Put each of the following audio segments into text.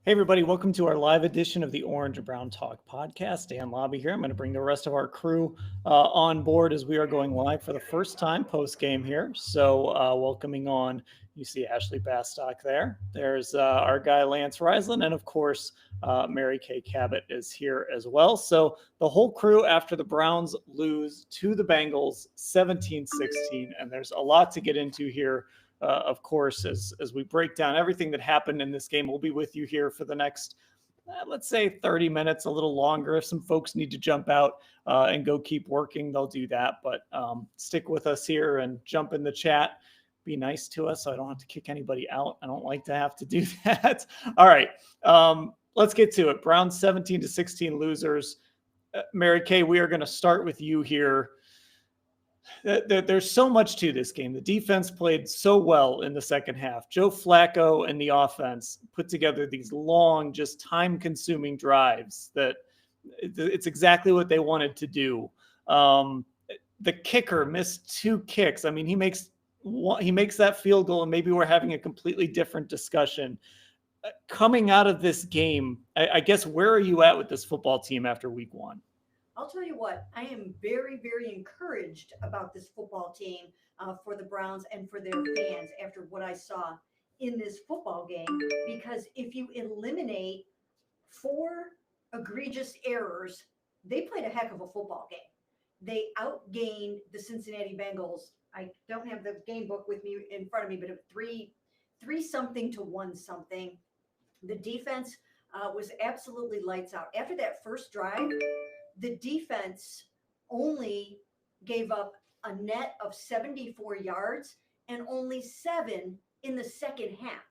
Hey, everybody, welcome to our live edition of the Orange and Brown Talk podcast. Dan Lobby here. I'm going to bring the rest of our crew on board as we are going live for the first time post game here. So, welcoming on, you see Ashley Bastock there. There's our guy Lance Reisland, and of course, Mary Kay Cabot is here as well. So, the whole crew after the Browns lose to the Bengals 17-16, and there's a lot to get into here. Of course, as we break down everything that happened in this game, we'll be with you here for the next, let's say, 30 minutes, a little longer. If some folks need to jump out and go keep working, they'll do that. But stick with us here and jump in the chat. Be nice to us so I don't have to kick anybody out. I don't like to have to do that. All right, let's get to it. Browns 17-16 losers. Mary Kay, we are going to start with you here. There's so much to this game. The defense played so well in the second half. Joe Flacco and the offense put together these long, just time-consuming drives that it's exactly what they wanted to do. The kicker missed two kicks. I mean, he makes that field goal, and maybe we're having a completely different discussion. Coming out of this game, I guess, where are you at with this football team after week one? I'll tell you what, I am very, very encouraged about this football team for the Browns and for their fans after what I saw in this football game. Because if you eliminate four egregious errors, they played a heck of a football game. They outgained the Cincinnati Bengals. I don't have the game book with me in front of me, but it three something to one something. The defense was absolutely lights out. After that first drive, the defense only gave up a net of 74 yards and only 7 in the second half.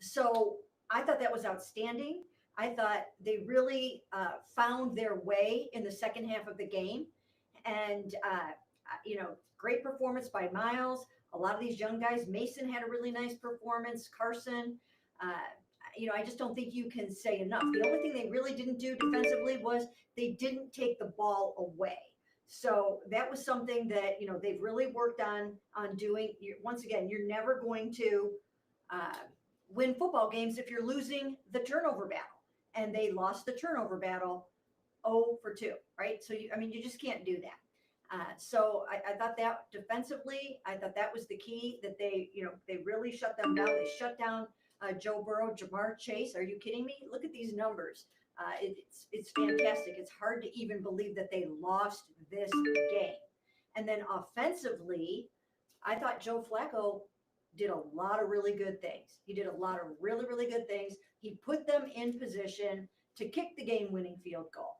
So I thought that was outstanding. I thought they really found their way in the second half of the game. And, great performance by Miles. A lot of these young guys, Mason had a really nice performance. Carson, I just don't think you can say enough. The only thing they really didn't do defensively was they didn't take the ball away. So that was something that, they've really worked on doing. Once again, you're never going to win football games if you're losing the turnover battle. And they lost the turnover battle 0 for 2, right? So, you just can't do that. So I thought that defensively, I thought that was the key, that they really shut them down. They shut down Joe Burrow, Jamar Chase. Are you kidding me? Look at these numbers. It's fantastic. It's hard to even believe that they lost this game. And then offensively, I thought Joe Flacco did a lot of really good things. He did a lot of really, really good things. He put them in position to kick the game-winning field goal.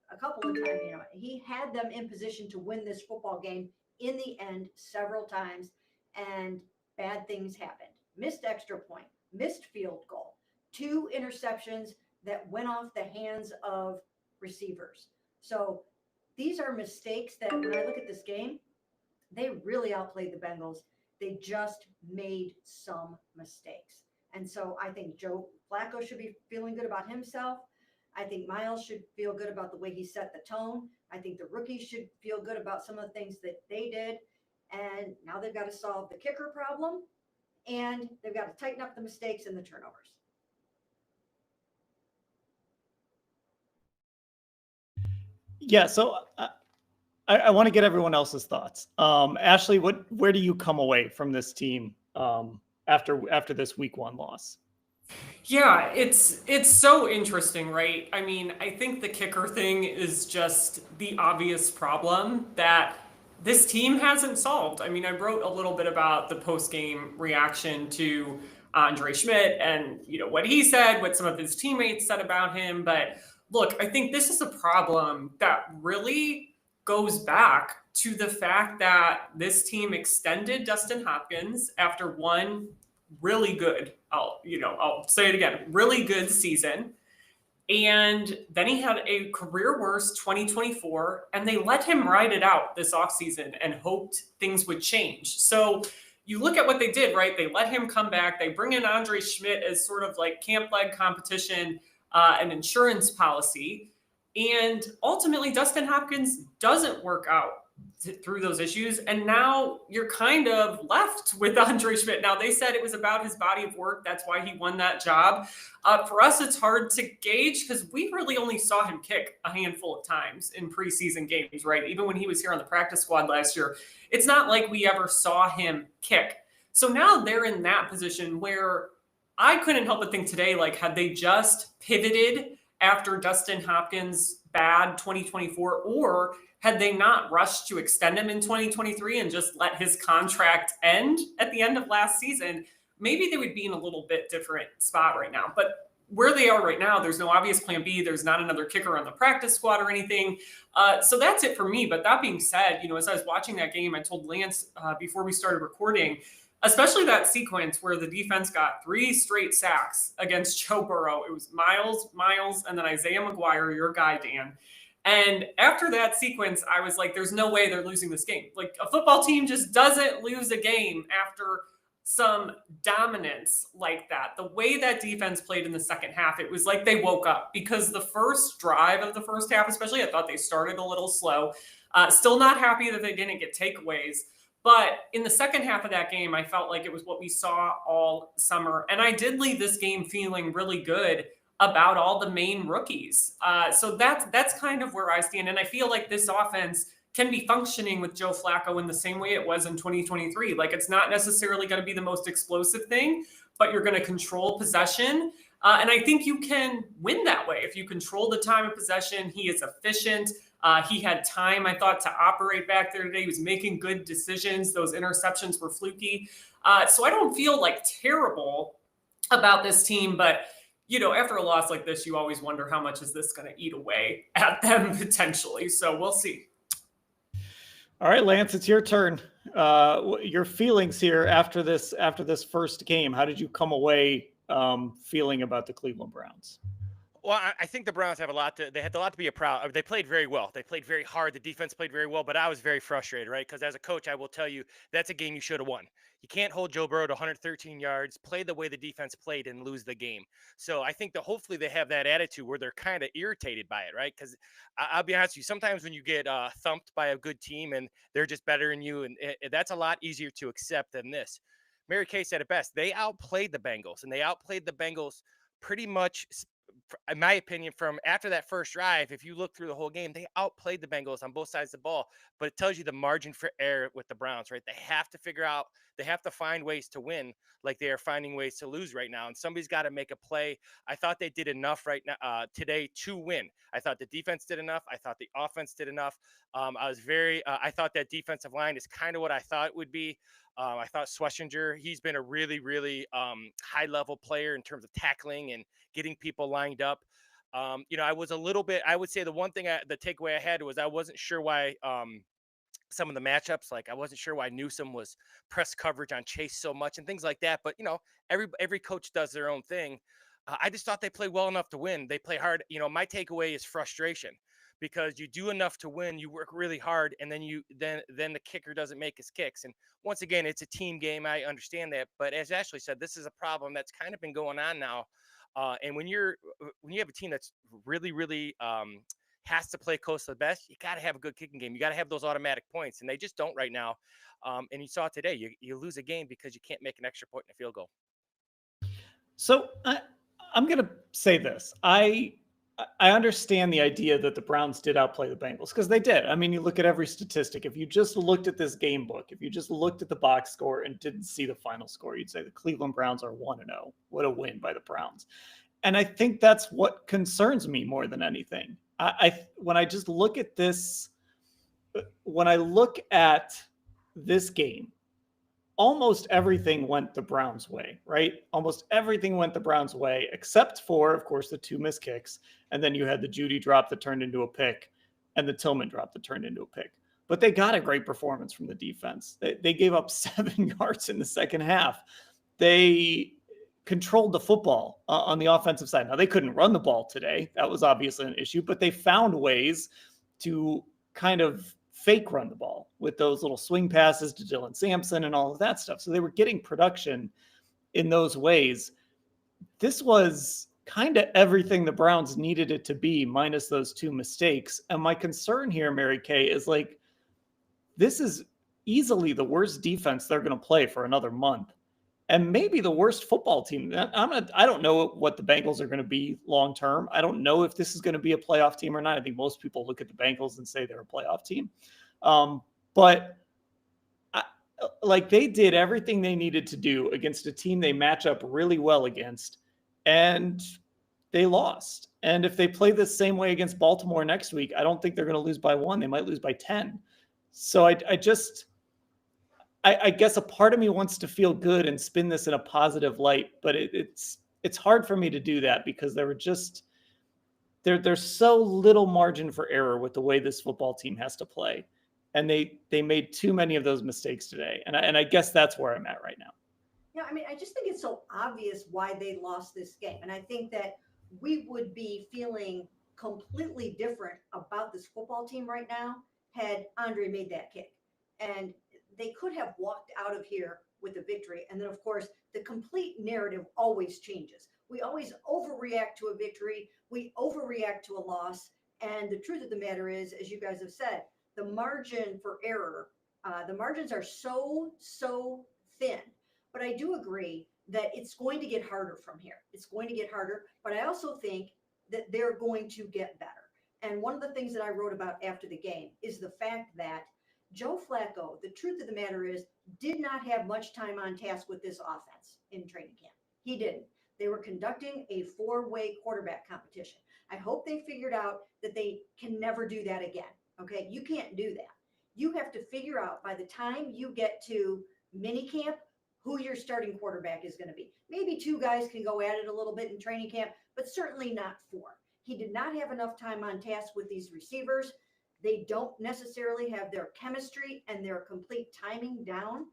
A couple of times, he had them in position to win this football game in the end several times, and bad things happened. Missed extra point, missed field goal, 2 interceptions that went off the hands of receivers. So these are mistakes that when I look at this game, they really outplayed the Bengals. They just made some mistakes. And so I think Joe Flacco should be feeling good about himself. I think Miles should feel good about the way he set the tone. I think the rookies should feel good about some of the things that they did. And now they've got to solve the kicker problem, and they've got to tighten up the mistakes and the turnovers. Yeah, so I want to get everyone else's thoughts. Ashley, where do you come away from this team after this week one loss? Yeah, it's so interesting, right? I mean, I think the kicker thing is just the obvious problem that this team hasn't solved. I mean, I wrote a little bit about the post-game reaction to Andre Schmidt and, what he said, what some of his teammates said about him. But look, I think this is a problem that really goes back to the fact that this team extended Dustin Hopkins after one really good, I'll say it again, really good season. And then he had a career worst 2024, and they let him ride it out this offseason and hoped things would change. So you look at what they did, right? They let him come back. They bring in Andre Schmidt as sort of like camp leg competition, an insurance policy. And ultimately, Dustin Hopkins doesn't work out through those issues. And now you're kind of left with Andre Schmidt. Now, they said it was about his body of work. That's why he won that job. For us, it's hard to gauge because we really only saw him kick a handful of times in preseason games, right? Even when he was here on the practice squad last year, it's not like we ever saw him kick. So now they're in that position where I couldn't help but think today, like, had they just pivoted after Dustin Hopkins' bad 2024, or had they not rushed to extend him in 2023 and just let his contract end at the end of last season, maybe they would be in a little bit different spot right now. But where they are right now, there's no obvious plan B. There's not another kicker on the practice squad or anything. So that's it for me. But that being said, as I was watching that game, I told Lance before we started recording, especially that sequence where the defense got 3 straight sacks against Joe Burrow. It was Miles, and then Isaiah McGuire, your guy, Dan. And after that sequence, I was like, there's no way they're losing this game. Like, a football team just doesn't lose a game after some dominance like that. The way that defense played in the second half, it was like they woke up, because the first drive of the first half, especially, I thought they started a little slow. Still not happy that they didn't get takeaways. But in the second half of that game, I felt like it was what we saw all summer. And I did leave this game feeling really good about all the main rookies. So that's kind of where I stand. And I feel like this offense can be functioning with Joe Flacco in the same way it was in 2023. Like, it's not necessarily going to be the most explosive thing, but you're going to control possession. And I think you can win that way. If you control the time of possession, he is efficient. He had time, I thought, to operate back there today. He was making good decisions. Those interceptions were fluky. So I don't feel like terrible about this team, but after a loss like this, you always wonder how much is this going to eat away at them potentially. So we'll see. All right, Lance, it's your turn. Your feelings here after this first game. How did you come away feeling about the Cleveland Browns? Well, I think the Browns have they had a lot to be proud of. They played very well. They played very hard. The defense played very well, but I was very frustrated, right? Because as a coach, I will tell you, that's a game you should have won. You can't hold Joe Burrow to 113 yards, play the way the defense played, and lose the game. So I think that hopefully they have that attitude where they're kind of irritated by it, right? Because I'll be honest with you, sometimes when you get thumped by a good team and they're just better than you, and that's a lot easier to accept than this. Mary Kay said it best. They outplayed the Bengals, and they outplayed the Bengals pretty much, in my opinion, from after that first drive. If you look through the whole game, they outplayed the Bengals on both sides of the ball, but it tells you the margin for error with the Browns, right? They have to find ways to win like they are finding ways to lose right now. And somebody's got to make a play. I thought they did enough right now today to win. I thought the defense did enough. I thought the offense did enough. I thought that defensive line is kind of what I thought it would be. I thought Schlesinger, he's been a really, really high-level player in terms of tackling and getting people lined up. I was a little bit, I would say the one thing, the takeaway I had was I wasn't sure why some of the matchups, like I wasn't sure why Newsome was press coverage on Chase so much and things like that. But, every coach does their own thing. I just thought they played well enough to win. They play hard. My takeaway is frustration, because you do enough to win, you work really hard, and then the kicker doesn't make his kicks. And once again, it's a team game. I understand that, but as Ashley said, this is a problem that's kind of been going on now. And when you have a team that's really, really has to play close to the best, you got to have a good kicking game. You got to have those automatic points, and they just don't right now. And you saw it today. You lose a game because you can't make an extra point in a field goal. So I'm going to say this. I understand the idea that the Browns did outplay the Bengals, because they did. I mean, you look at every statistic. If you just looked at this game book, if you just looked at the box score and didn't see the final score, you'd say the Cleveland Browns are 1-0. What a win by the Browns. And I think that's what concerns me more than anything. When I look at this game, almost everything went the Browns' way, right? Almost everything went the Browns' way, except for, of course, the 2 missed kicks. And then you had the Judy drop that turned into a pick and the Tillman drop that turned into a pick. But they got a great performance from the defense. They gave up 7 yards in the second half. They controlled the football on the offensive side. Now, they couldn't run the ball today. That was obviously an issue, but they found ways to kind of fake run the ball with those little swing passes to Dylan Sampson and all of that stuff. So they were getting production in those ways. This was kind of everything the Browns needed it to be, minus those 2 mistakes. And my concern here, Mary Kay, is like, this is easily the worst defense they're going to play for another month, and maybe the worst football team. I don't know what the Bengals are going to be long term. I don't know if this is going to be a playoff team or not. I think most people look at the Bengals and say they're a playoff team, but like they did everything they needed to do against a team they match up really well against, and they lost. And if they play the same way against Baltimore next week, I don't think they're going to lose by 1. They might lose by 10. So I guess a part of me wants to feel good and spin this in a positive light, but it's hard for me to do that because there's so little margin for error with the way this football team has to play. And they made too many of those mistakes today. And I guess that's where I'm at right now. Yeah, I mean, I just think it's so obvious why they lost this game. And I think that we would be feeling completely different about this football team right now had Andre made that kick. And they could have walked out of here with a victory. And then, of course, the complete narrative always changes. We always overreact to a victory. We overreact to a loss. And the truth of the matter is, as you guys have said, the margin for error, the margins are so thin. But I do agree that it's going to get harder from here. It's going to get harder. But I also think that they're going to get better. And one of the things that I wrote about after the game is the fact that Joe Flacco, the truth of the matter is, did not have much time on task with this offense in training camp. He didn't. They were conducting a 4-way quarterback competition. I hope they figured out that they can never do that again. Okay, you can't do that. You have to figure out by the time you get to mini camp who your starting quarterback is going to be. Maybe 2 guys can go at it a little bit in training camp, but certainly not 4. He did not have enough time on task with these receivers. They don't necessarily have their chemistry and their complete timing down,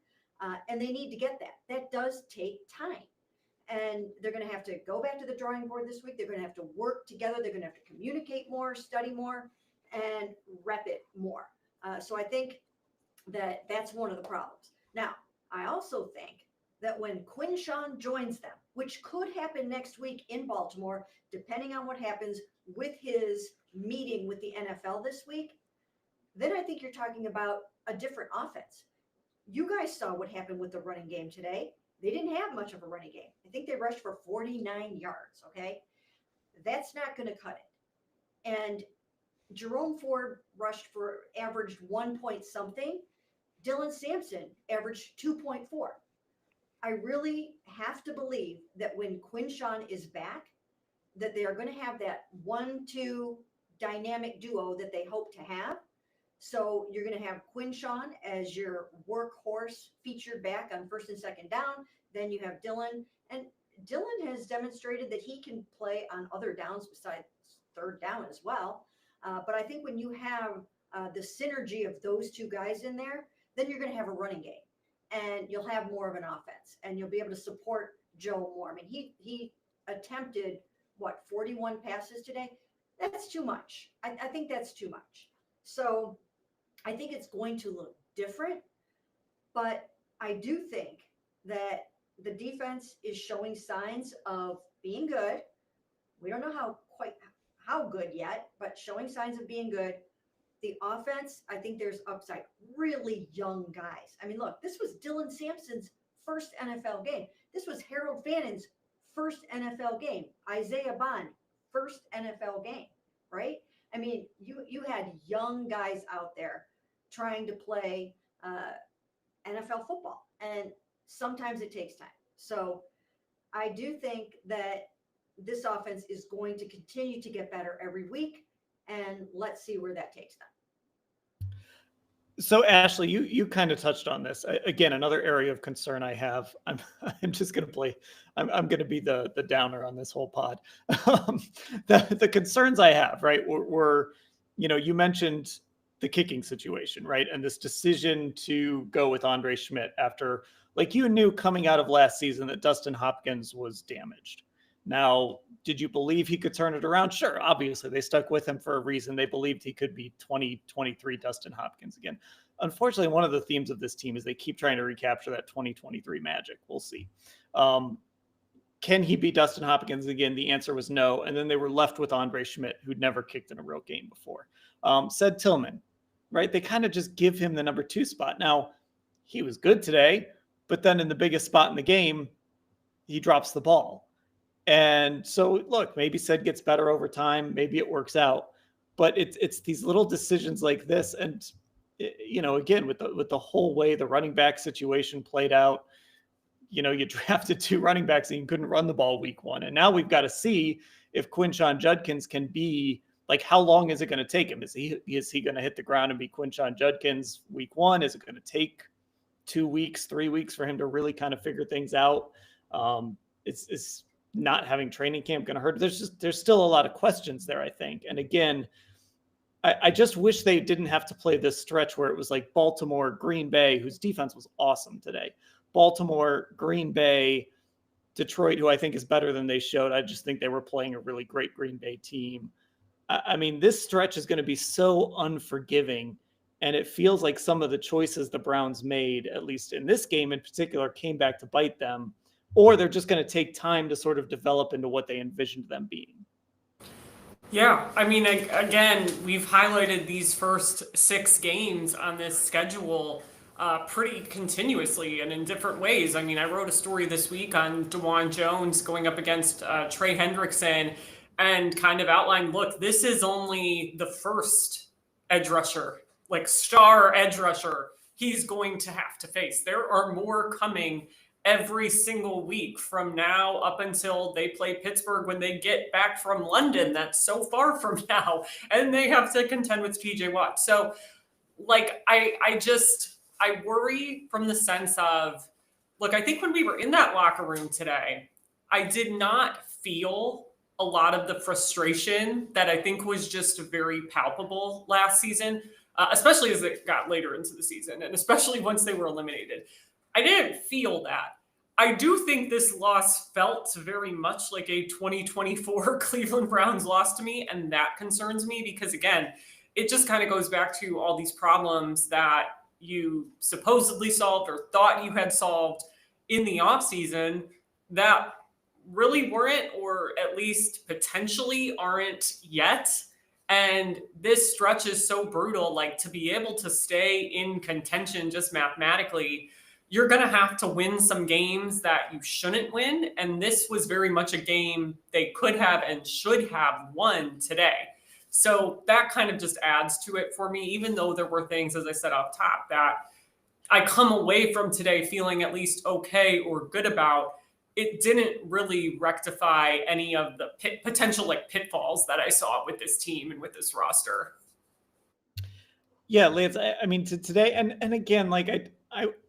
and they need to get that. That does take time. And they're going to have to go back to the drawing board this week. They're going to have to work together. They're going to have to communicate more, study more, and rep it more. So I think that that's one of the problems. Now, I also think that when Quinshawn joins them, which could happen next week in Baltimore, depending on what happens with his meeting with the NFL this week, then I think you're talking about a different offense. You guys saw what happened with the running game today. They didn't have much of a running game. I think they rushed for 49 yards, okay? That's not going to cut it. And Jerome Ford averaged 1 point something. Dylan Sampson averaged 2.4. I really have to believe that when Quinshawn is back, that they are going to have that 1-2 dynamic duo that they hope to have. So you're going to have Quinshawn as your workhorse featured back on first and second down. Then you have Dylan. And Dylan has demonstrated that he can play on other downs besides third down as well. But I think when you have the synergy of those 2 guys in there, then you're going to have a running game. And you'll have more of an offense. And you'll be able to support Joe more. I mean, he attempted, 41 passes today? That's too much. I think that's too much. So I think it's going to look different, but I do think that the defense is showing signs of being good. We don't know how good yet, but showing signs of being good. The offense, I think there's upside. Really young guys. I mean, look, this was Dylan Sampson's first NFL game. This was Harold Fannon's first NFL game. Isaiah Bond, first NFL game, right? I mean, you had young guys out there trying to play NFL football, and sometimes it takes time. So I do think that this offense is going to continue to get better every week, and let's see where that takes them. So Ashley, you kind of touched on this. Again, another area of concern I have. I'm just going to play. I'm going to be the downer on this whole pod. The concerns I have, right, were you mentioned the kicking situation, right, and this decision to go with Andre Schmidt after, like, you knew coming out of last season that Dustin Hopkins was damaged. Now, did you believe he could turn it around? Sure. Obviously, they stuck with him for a reason. They believed he could be 2023 Dustin Hopkins again. Unfortunately, one of the themes of this team is they keep trying to recapture that 2023 magic. We'll see. Can he be Dustin Hopkins again? The answer was no. And then they were left with Andre Schmidt, who'd never kicked in a real game before. Said Tillman, right? They kind of just give him the number 2 spot. Now, he was good today, but then in the biggest spot in the game, he drops the ball. And so, look, maybe Sid gets better over time. Maybe it works out. But it's these little decisions like this, and again, with the whole way the running back situation played out, you drafted 2 running backs and you couldn't run the ball week 1, and now we've got to see if Quinshon Judkins can be like, how long is it going to take him? Is he going to hit the ground and be Quinshon Judkins week 1? Is it going to take 2 weeks, 3 weeks for him to really kind of figure things out? It's not having training camp going to hurt? There's still a lot of questions there, I think. And again, I just wish they didn't have to play this stretch where it was like Baltimore, Green Bay, whose defense was awesome today. Baltimore, Green Bay, Detroit, who I think is better than they showed. I just think they were playing a really great Green Bay team. I mean, this stretch is going to be so unforgiving. And it feels like some of the choices the Browns made, at least in this game in particular, came back to bite them, or they're just going to take time to sort of develop into what they envisioned them being. Yeah, I mean, again, we've highlighted these first 6 games on this schedule pretty continuously and in different ways. I mean, I wrote a story this week on DeJuan Jones going up against Trey Hendrickson and kind of outlined, look, this is only the first edge rusher, like star edge rusher he's going to have to face. There are more coming every single week from now up until they play Pittsburgh when they get back from London. That's so far from now. And they have to contend with TJ Watt. So, like, I worry from the sense of, look, I think when we were in that locker room today, I did not feel a lot of the frustration that I think was just very palpable last season, especially as it got later into the season, and especially once they were eliminated. I didn't feel that. I do think this loss felt very much like a 2024 Cleveland Browns loss to me, and that concerns me because, again, it just kind of goes back to all these problems that you supposedly solved or thought you had solved in the offseason that really weren't, or at least potentially aren't yet. And this stretch is so brutal, like, to be able to stay in contention just mathematically, you're going to have to win some games that you shouldn't win. And this was very much a game they could have and should have won today. So that kind of just adds to it for me, even though there were things, as I said off top, that I come away from today feeling at least okay or good about. It didn't really rectify any of the potential like pitfalls that I saw with this team and with this roster. Yeah, Lance, I mean, today, and again, like,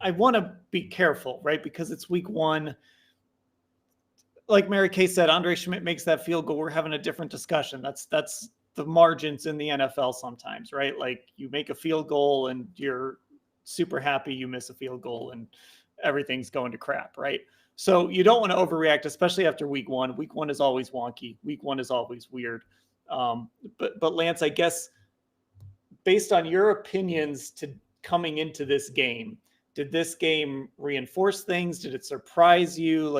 I want to be careful, right? Because it's week 1. Like Mary Kay said, Andre Schmidt makes that field goal. We're having a different discussion. That's the margins in the NFL sometimes, right? Like, you make a field goal and you're super happy you miss a field goal and everything's going to crap, right? So you don't want to overreact, especially after week 1. Week 1 is always wonky. Week 1 is always weird. But Lance, I guess based on your opinions to coming into this game, did this game reinforce things? Did it surprise you?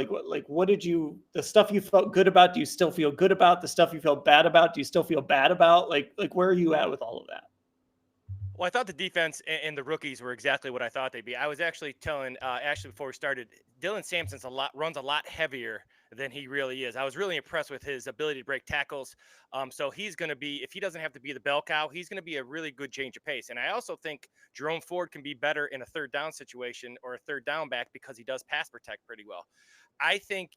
What did the stuff you felt good about? Do you still feel good about? The stuff you felt bad about? Do you still feel bad about? Like where are you at with all of that? Well, I thought the defense and the rookies were exactly what I thought they'd be. I was actually telling Ashley before we started, Dylan Sampson's runs a lot heavier than he really is. I was really impressed with his ability to break tackles. So he's going to be, if he doesn't have to be the bell cow, he's going to be a really good change of pace. And I also think Jerome Ford can be better in a third down situation or a third down back because he does pass protect pretty well. I think,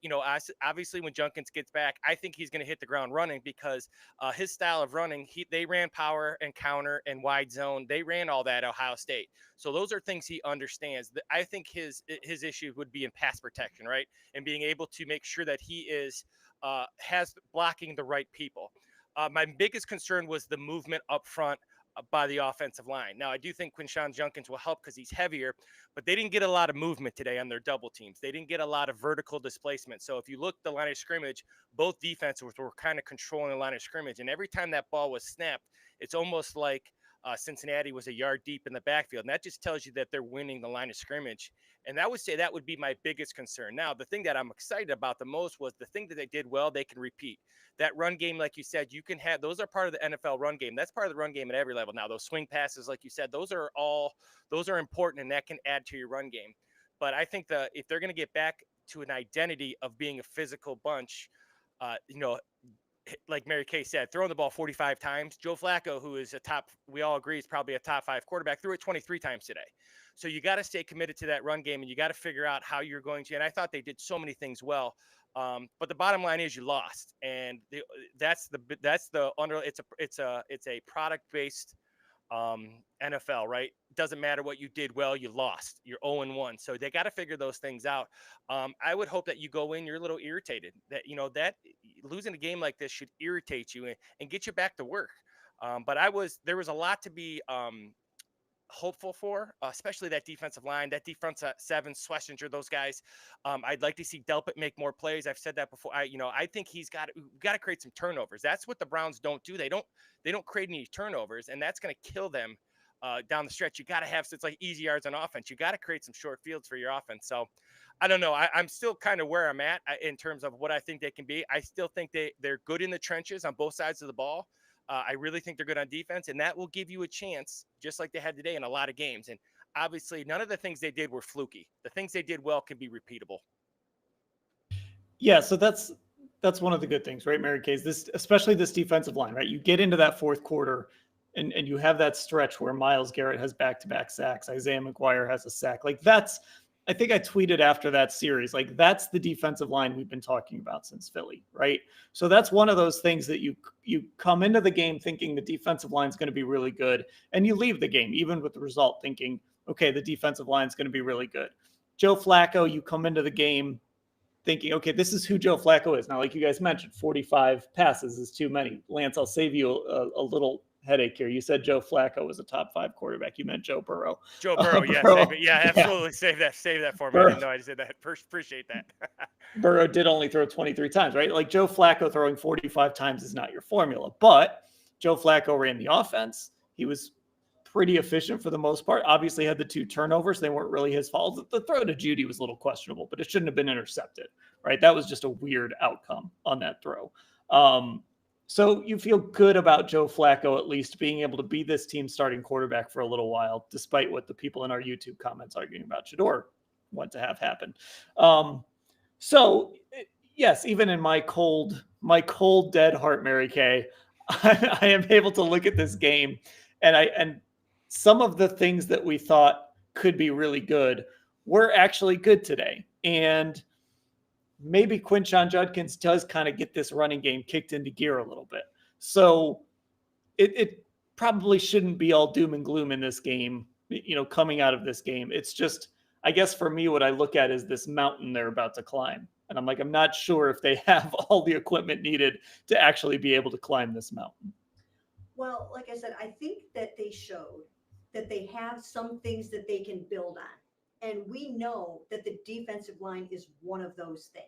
obviously when Junkins gets back, I think he's going to hit the ground running because his style of running, they ran power and counter and wide zone. They ran all that at Ohio State. So those are things he understands. I think his issue would be in pass protection, right? And being able to make sure that he has blocking the right people. My biggest concern was the movement up front by the offensive line. Now, I do think Quinshon Judkins will help because he's heavier, but they didn't get a lot of movement today on their double teams. They didn't get a lot of vertical displacement. So if you look at the line of scrimmage, both defenses were kind of controlling the line of scrimmage. And every time that ball was snapped, it's almost like Cincinnati was a yard deep in the backfield. And that just tells you that they're winning the line of scrimmage. And I would say that would be my biggest concern. Now, the thing that I'm excited about the most was the thing that they did well, they can repeat. That run game, like you said, you can have, those are part of the NFL run game. That's part of the run game at every level. Now, those swing passes, like you said, those are important, and that can add to your run game. But I think if they're going to get back to an identity of being a physical bunch, you know, like Mary Kay said, throwing the ball 45 times. Joe Flacco, who is we all agree is probably a top 5 quarterback, threw it 23 times today. So you got to stay committed to that run game, and you got to figure out how you're going to. And I thought they did so many things well. But the bottom line is you lost, and that's the under. It's a product based NFL, right? Doesn't matter what you did well, you lost. You're 0-1. So they got to figure those things out. I would hope that you go in, you're a little irritated. That that losing a game like this should irritate you and get you back to work. But there was a lot to be hopeful for, especially that defensive line, that defense seven, Schlesinger, those guys. I'd like to see Delpit make more plays. I've said that before. I think we've got to create some turnovers. That's what the Browns don't do. They don't create any turnovers, and that's going to kill them down the stretch. You got to have, it's like easy yards on offense. You got to create some short fields for your offense. So I don't know. I'm still kind of where I'm at in terms of what I think they can be. I still think they're good in the trenches on both sides of the ball. I really think they're good on defense, and that will give you a chance, just like they had today in a lot of games. And obviously, none of the things they did were fluky. The things they did well can be repeatable. Yeah, so that's one of the good things, right, Mary Kay? Especially this defensive line, right? You get into that fourth quarter, and you have that stretch where Myles Garrett has back-to-back sacks, Isaiah McGuire has a sack. Like I think I tweeted after that series, like that's the defensive line we've been talking about since Philly, right? So that's one of those things that you come into the game thinking the defensive line is going to be really good, and you leave the game, even with the result, thinking, okay, the defensive line is going to be really good. Joe Flacco, you come into the game thinking, okay, this is who Joe Flacco is. Now, like you guys mentioned, 45 passes is too many. Lance, I'll save you a little headache here. You said Joe Flacco was a top 5 quarterback. You meant Joe Burrow. Joe Burrow, yeah, Burrow, absolutely. Yeah. Save that for me. I didn't know I said that. Appreciate that. Burrow did only throw 23 times, right? Like Joe Flacco throwing 45 times is not your formula, but Joe Flacco ran the offense. He was pretty efficient for the most part. Obviously had the 2 turnovers. They weren't really his fault. The throw to Judy was a little questionable, but it shouldn't have been intercepted, right? That was just a weird outcome on that throw. So you feel good about Joe Flacco at least being able to be this team's starting quarterback for a little while, despite what the people in our YouTube comments arguing about Shador want to have happen. So yes, even in my cold dead heart, Mary Kay, I am able to look at this game and some of the things that we thought could be really good were actually good today. And maybe Quinshon Judkins does kind of get this running game kicked into gear a little bit. So it probably shouldn't be all doom and gloom in this game, coming out of this game. It's just, I guess for me, what I look at is this mountain they're about to climb. And I'm like, I'm not sure if they have all the equipment needed to actually be able to climb this mountain. Well, like I said, I think that they showed that they have some things that they can build on. And we know that the defensive line is one of those things.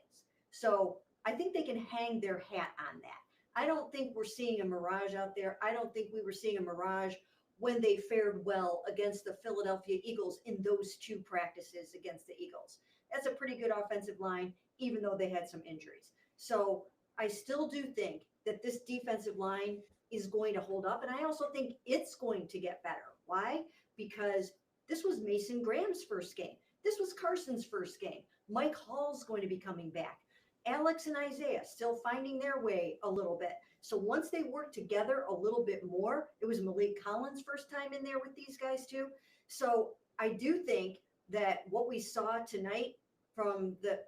So I think they can hang their hat on that. I don't think we're seeing a mirage out there. I don't think we were seeing a mirage when they fared well against the Philadelphia Eagles in those 2 practices against the Eagles. That's a pretty good offensive line, even though they had some injuries. So I still do think that this defensive line is going to hold up. And I also think it's going to get better. Why? Because this was Mason Graham's first game. This was Carson's first game. Mike Hall's going to be coming back. Alex and Isaiah still finding their way a little bit. So once they work together a little bit more, it was Malik Collins' first time in there with these guys too. So I do think that what we saw tonight from the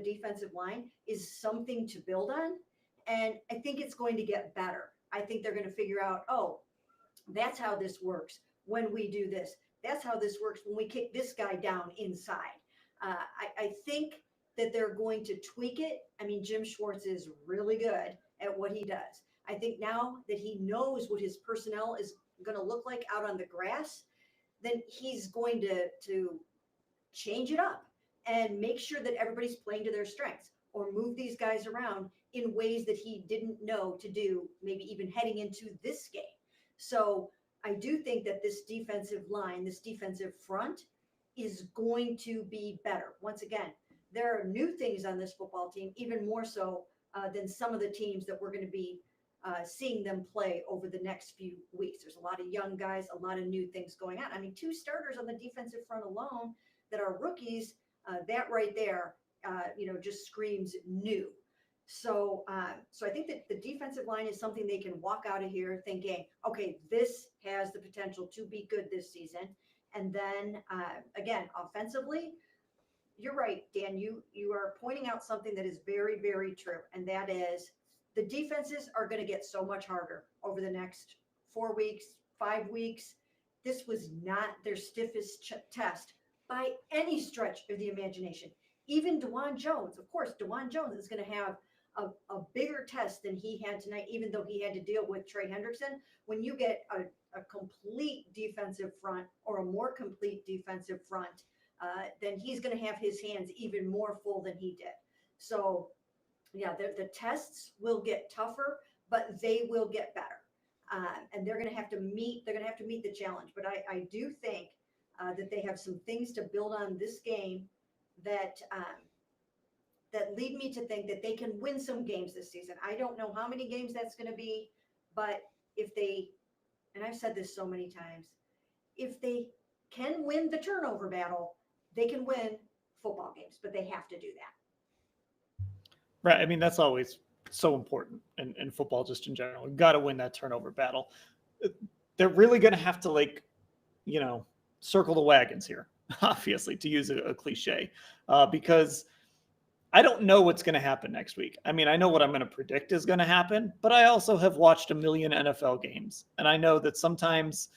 defensive line is something to build on. And I think it's going to get better. I think they're going to figure out, oh, that's how this works when we do this. That's how this works when we kick this guy down inside. I think that they're going to tweak it. I mean, Jim Schwartz is really good at what he does. I think now that he knows what his personnel is going to look like out on the grass, then he's going to change it up and make sure that everybody's playing to their strengths or move these guys around in ways that he didn't know to do, maybe even heading into this game. So I do think that this defensive line, this defensive front is going to be better. Once again, there are new things on this football team, even more so than some of the teams that we're going to be seeing them play over the next few weeks. There's a lot of young guys, a lot of new things going on. I mean, 2 starters on the defensive front alone that are rookies, that right there, just screams new. So I think that the defensive line is something they can walk out of here thinking, okay, this has the potential to be good this season. And then again, offensively, you're right, Dan. You are pointing out something that is very, very true, and that is the defenses are going to get so much harder over the next 4 weeks, 5 weeks. This was not their stiffest test by any stretch of the imagination. Even DeJuan Jones, of course, DeJuan Jones is going to have a bigger test than he had tonight, even though he had to deal with Trey Hendrickson. When you get a complete defensive front or a more complete defensive front, then he's going to have his hands even more full than he did. So, yeah, the tests will get tougher, but they will get better. And they're going to have to meet the challenge. But I do think that they have some things to build on this game that lead me to think that they can win some games this season. I don't know how many games that's going to be, but if they, and I've said this so many times, if they can win the turnover battle, they can win football games, but they have to do that. Right. I mean, that's always so important in football, just in general. You've got to win that turnover battle. They're really going to have to, circle the wagons here, obviously, to use a cliche, because I don't know what's going to happen next week. I mean, I know what I'm going to predict is going to happen, but I also have watched a million NFL games, and I know that sometimes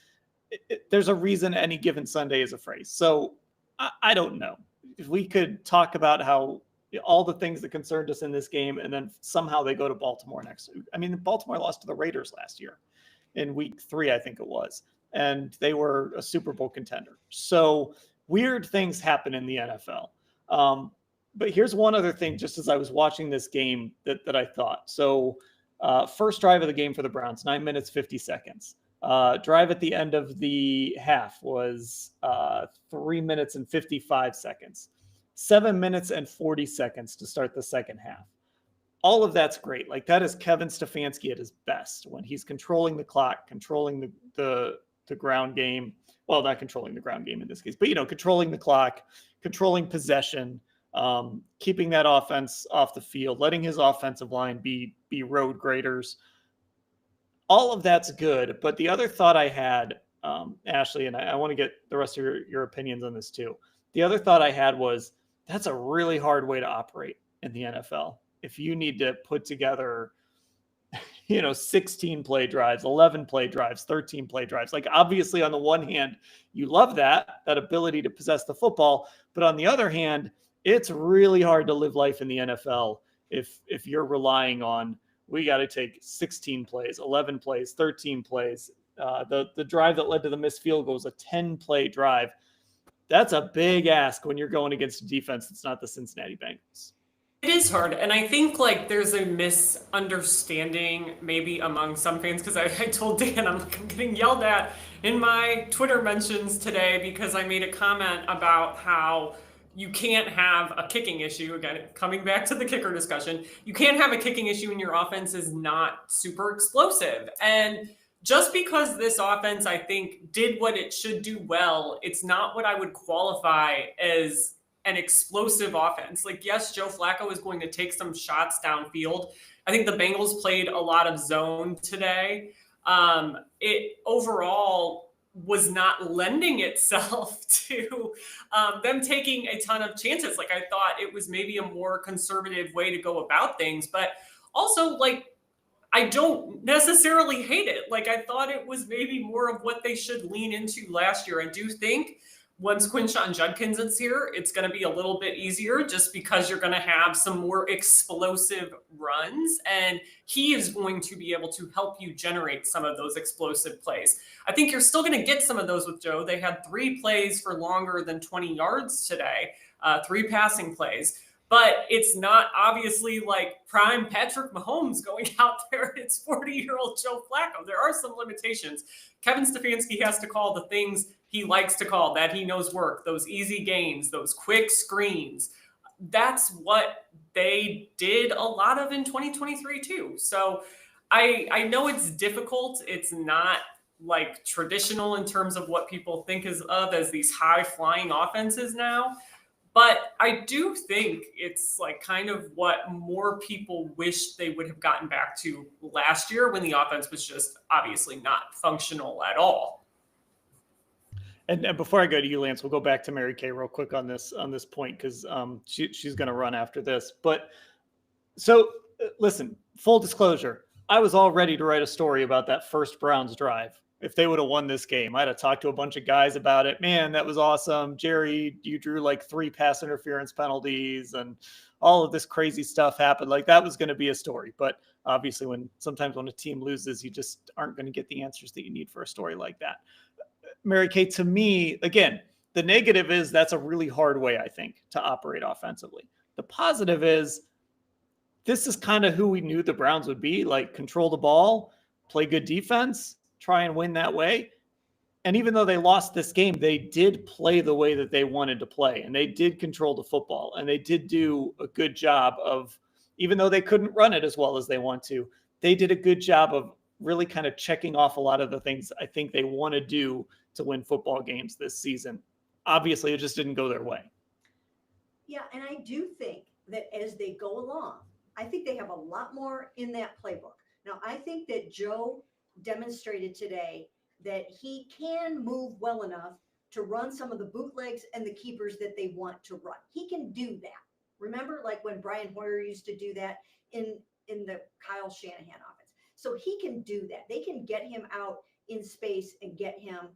there's a reason any given Sunday is a phrase. So I don't know. If we could talk about how all the things that concerned us in this game, and then somehow they go to Baltimore next week. I mean, Baltimore lost to the Raiders last year in week 3, I think it was, and they were a Super Bowl contender. So weird things happen in the NFL. But here's one other thing, just as I was watching this game that I thought. So first drive of the game for the Browns, 9 minutes, 50 seconds. Drive at the end of the half was 3 minutes and 55 seconds. 7 minutes and 40 seconds to start the second half. All of that's great. Like, that is Kevin Stefanski at his best when he's controlling the clock, controlling the ground game. Well, not controlling the ground game in this case, but, controlling the clock, controlling possession, keeping that offense off the field, letting his offensive line be road graders. All of that's good. But the other thought I had, Ashley, and I want to get the rest of your opinions on this too. The other thought I had was, that's a really hard way to operate in the NFL. If you need to put together, 16 play drives, 11 play drives, 13 play drives. Like, obviously, on the one hand, you love that ability to possess the football. But on the other hand, it's really hard to live life in the NFL if you're relying on, we got to take 16 plays, 11 plays, 13 plays. The drive that led to the missed field goal was a 10-play drive. That's a big ask when you're going against a defense that's not the Cincinnati Bengals. It is hard. And I think there's a misunderstanding maybe among some fans, because I told Dan, I'm getting yelled at in my Twitter mentions today because I made a comment about how you can't have a kicking issue. Again, coming back to the kicker discussion, you can't have a kicking issue when your offense is not super explosive. And just because this offense, I think, did what it should do well, it's not what I would qualify as an explosive offense. Yes, Joe Flacco is going to take some shots downfield. I think the Bengals played a lot of zone today. It overall was not lending itself to them taking a ton of chances. I thought it was maybe a more conservative way to go about things, but also I don't necessarily hate it. I thought it was maybe more of what they should lean into last year. I do think once Quinshon Judkins is here, it's going to be a little bit easier just because you're going to have some more explosive runs, and he is going to be able to help you generate some of those explosive plays. I think you're still going to get some of those with Joe. They had 3 plays for longer than 20 yards today, 3 passing plays. but it's not obviously like prime Patrick Mahomes going out there. It's 40-year-old Joe Flacco. There are some limitations. Kevin Stefanski has to call the things he likes to call, that he knows work, those easy gains, those quick screens. That's what they did a lot of in 2023 too. So I know it's difficult. It's not like traditional in terms of what people think of as these high flying offenses now. But I do think it's like kind of what more people wish they would have gotten back to last year, when the offense was just obviously not functional at all. And before I go to you, Lance, we'll go back to Mary Kay real quick on this point, because she's going to run after this. But so listen, full disclosure, I was all ready to write a story about that first Browns drive. If they would have won this game, I'd have talked to a bunch of guys about it. Man, that was awesome. Jerry, you drew like 3 pass interference penalties and all of this crazy stuff happened. Like, that was going to be a story. But obviously sometimes when a team loses, you just aren't going to get the answers that you need for a story like that. Mary Kay, to me, again, the negative is that's a really hard way, I think, to operate offensively. The positive is this is kind of who we knew the Browns would be, like control the ball, play good defense, try and win that way. And even though they lost this game, they did play the way that they wanted to play, and they did control the football, and they did do a good job of, even though they couldn't run it as well as they want to, they did a good job of really kind of checking off a lot of the things I think they want to do to win football games this season. Obviously, it just didn't go their way. Yeah, and I do think that as they go along, I think they have a lot more in that playbook. Now, I think that Joe demonstrated today that he can move well enough to run some of the bootlegs and the keepers that they want to run. He can do that. Remember, like when Brian Hoyer used to do that in the Kyle Shanahan offense. So he can do that. They can get him out in space and get him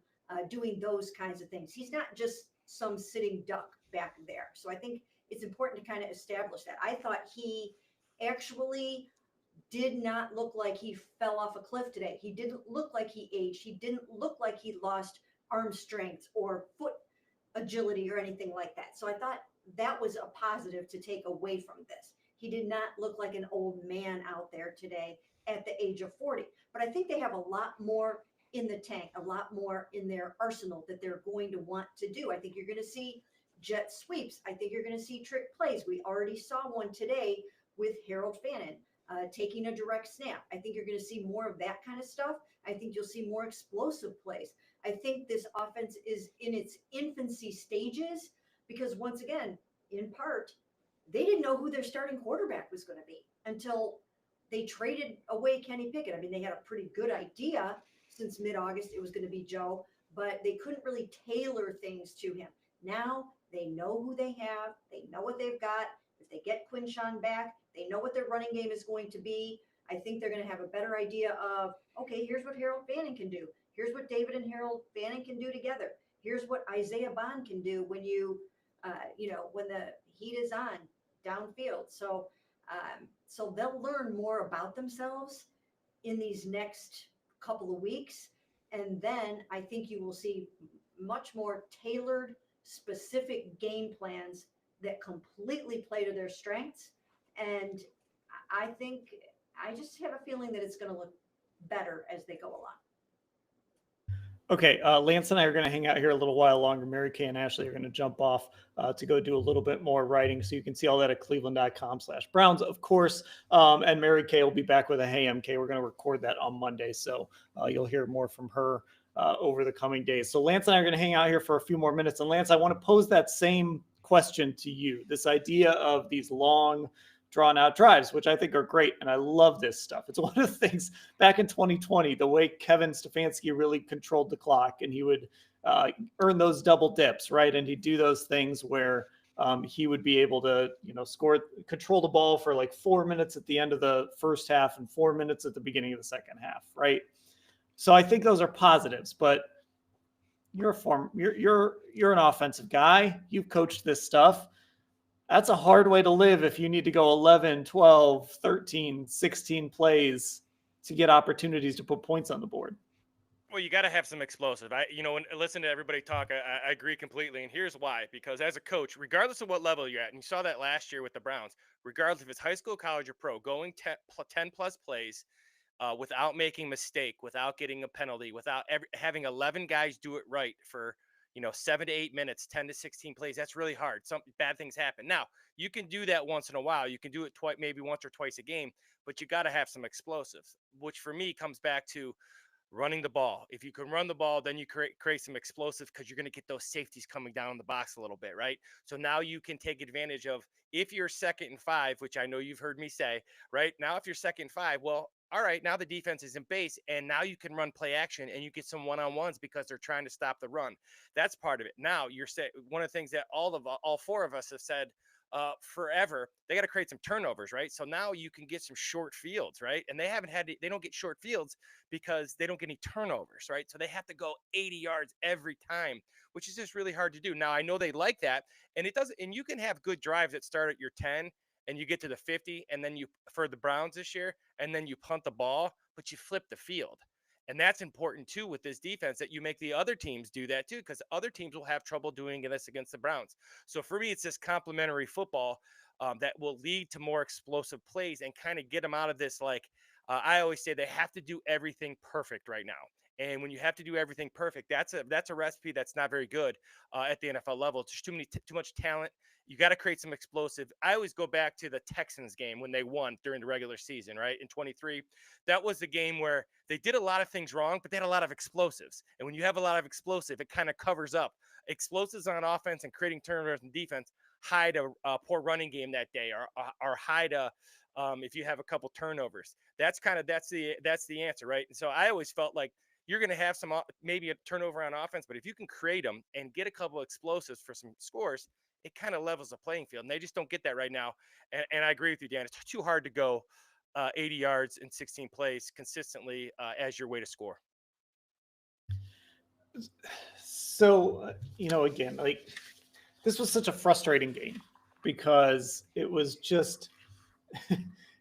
doing those kinds of things. He's not just some sitting duck back there. So I think it's important to kind of establish that. I thought he actually did not look like he fell off a cliff today. He didn't look like he aged. He didn't look like he lost arm strength or foot agility or anything like that. So I thought that was a positive to take away from this. He did not look like an old man out there today at the age of 40. But I think they have a lot more in the tank, a lot more in their arsenal that they're going to want to do. I think you're going to see jet sweeps. I think you're going to see trick plays. We already saw one today with Harold Fannin taking a direct snap. I think you're going to see more of that kind of stuff. I think you'll see more explosive plays. I think this offense is in its infancy stages because, once again, in part, they didn't know who their starting quarterback was going to be until they traded away Kenny Pickett. I mean, they had a pretty good idea since mid-August it was going to be Joe, but they couldn't really tailor things to him. Now they know who they have. They know what they've got. If they get Quinshawn back, they know what their running game is going to be. I think they're going to have a better idea of, okay, here's what Harold Fannin can do. Here's what David and Harold Fannin can do together. Here's what Isaiah Bond can do when when the heat is on downfield. So they'll learn more about themselves in these next couple of weeks. And then I think you will see much more tailored, specific game plans that completely play to their strengths. And I just have a feeling that it's going to look better as they go along. Okay, Lance and I are going to hang out here a little while longer. Mary Kay and Ashley are going to jump off to go do a little bit more writing. So you can see all that at cleveland.com/Browns, of course. And Mary Kay will be back with a Hey MK. We're going to record that on Monday. So you'll hear more from her over the coming days. So Lance and I are going to hang out here for a few more minutes. And Lance, I want to pose that same question to you. This idea of these long, drawn out drives, which I think are great. And I love this stuff. It's one of the things back in 2020, the way Kevin Stefanski really controlled the clock, and he would earn those double dips, right? And he'd do those things where he would be able to, control the ball for like 4 minutes at the end of the first half and 4 minutes at the beginning of the second half, right? So I think those are positives, but you're an offensive guy. You've coached this stuff. That's a hard way to live if you need to go 11, 12, 13, 16 plays to get opportunities to put points on the board. Well, you got to have some explosive. When listen to everybody talk, I agree completely. And here's why: because as a coach, regardless of what level you're at, and you saw that last year with the Browns, regardless if it's high school, college, or pro, going 10 plus plays without making mistake, without getting a penalty, without having 11 guys do it right for 7 to 8 minutes, 10 to 16 plays. That's really hard. Some bad things happen. Now you can do that once in a while. You can do it twice, maybe once or twice a game, but you got to have some explosives, which for me comes back to running the ball. If you can run the ball, then you create some explosive because you're going to get those safeties coming down the box a little bit, right? So now you can take advantage of if you're 2nd and 5, which I know you've heard me say, right? Now, if you're 2nd and 5, well, all right, now the defense is in base and now you can run play action and you get some one-on-ones because they're trying to stop the run. That's part of it. Now you're saying one of the things that all four of us have said forever, they got to create some turnovers, right? So now you can get some short fields, right? And they don't get short fields because they don't get any turnovers, right? So they have to go 80 yards every time, which is just really hard to do. Now I know they like that, and it doesn't. And you can have good drives that start at your 10 and you get to the 50, and then you for the Browns this year, and then you punt the ball, but you flip the field. And that's important too with this defense that you make the other teams do that too, because other teams will have trouble doing this against the Browns. So for me, it's this complementary football that will lead to more explosive plays and kind of get them out of this. Like I always say, they have to do everything perfect right now. And when you have to do everything perfect, that's a recipe that's not very good at the NFL level. It's just too much talent. You got to create some explosive. I always go back to the Texans game when they won during the regular season, right? In 23, that was the game where they did a lot of things wrong, but they had a lot of explosives. And when you have a lot of explosive, it kind of covers up explosives on offense and creating turnovers in defense. Hide a poor running game that day, or hide if you have a couple turnovers. That's the answer, right? And so I always felt like you're going to have some maybe a turnover on offense, but if you can create them and get a couple explosives for some scores, it kind of levels the playing field. And they just don't get that right now. And I agree with you, Dan. It's too hard to go 80 yards in 16 plays consistently as your way to score. So, again, like this was such a frustrating game because it was just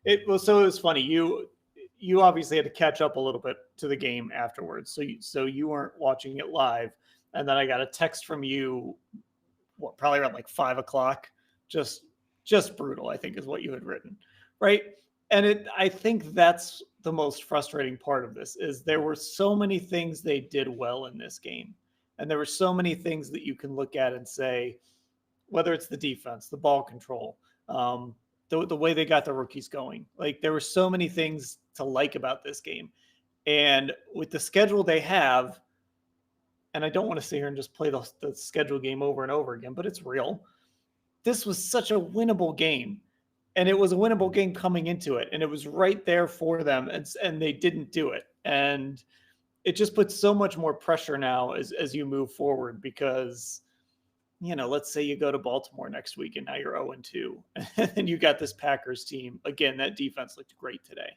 it was funny. You obviously had to catch up a little bit to the game afterwards, so you weren't watching it live, and then I got a text from you, probably around like 5 o'clock, just brutal, I think is what you had written, right? And I think that's the most frustrating part of this is there were so many things they did well in this game, and there were so many things that you can look at and say, whether it's the defense, the ball control, the way they got the rookies going. Like there were so many things to like about this game. And with the schedule they have, and I don't want to sit here and just play the schedule game over and over again, but it's real. This was such a winnable game. And it was a winnable game coming into it. And it was right there for them. And they didn't do it. And it just puts so much more pressure now as you move forward because let's say you go to Baltimore next week and now you're 0-2, and you got this Packers team. Again, that defense looked great today.